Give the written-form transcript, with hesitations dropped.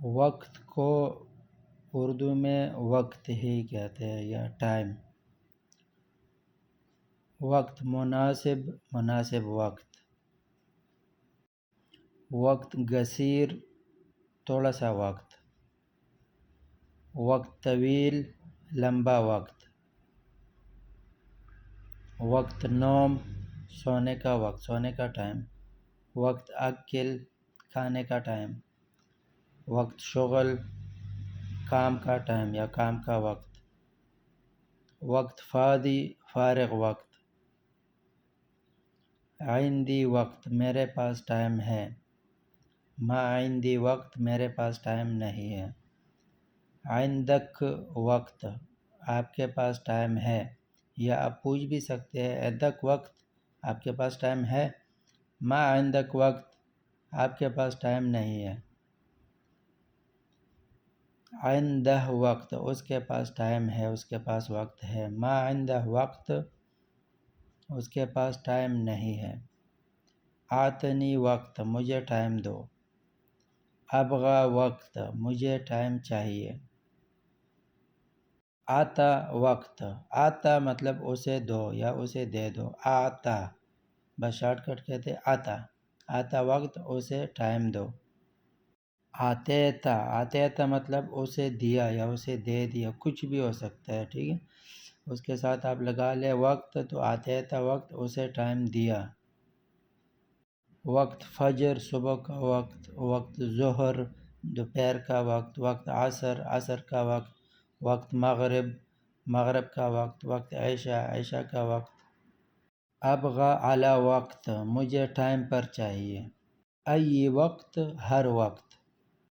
وقت کو اردو میں وقت ہی کہتے ہیں یا ٹائم. وقت مناسب وقت. وقت قصیر تھوڑا سا وقت. وقت طویل لمبا وقت. وقت نوم سونے کا وقت، سونے کا ٹائم. وقت اکل کھانے کا ٹائم. وقت شغل کام کا ٹائم یا کام کا وقت. وقت فاضی فارغ وقت. عندی وقت میرے پاس ٹائم ہے. ما عندی وقت میرے پاس ٹائم نہیں ہے. عندک وقت آپ کے پاس ٹائم ہے، یا آپ پوچھ بھی سکتے ہیں عندک وقت آپ کے پاس ٹائم ہے. ما عندک وقت آپ کے پاس ٹائم نہیں ہے. عندہ وقت اس کے پاس ٹائم ہے، اس کے پاس وقت ہے. ما عندہ وقت اس کے پاس ٹائم نہیں ہے. آتنی وقت مجھے ٹائم دو. ابغا وقت مجھے ٹائم چاہیے. آتا وقت، آتا مطلب اسے دو یا اسے دے دو. آتا بس شارٹ کٹ کہتے آتا. آتا وقت اسے ٹائم دو. آتے تا مطلب اسے دیا یا اسے دے دیا، کچھ بھی ہو سکتا ہے، ٹھیک ہے. اس کے ساتھ آپ لگا لے وقت تو آتے تا وقت اسے ٹائم دیا. وقت فجر صبح کا وقت. وقت ظہر دوپہر کا وقت. وقت عصر کا وقت. وقت مغرب کا وقت. وقت عشاء کا وقت. ابغا علی وقت مجھے ٹائم پر چاہیے. ای وقت ہر وقت.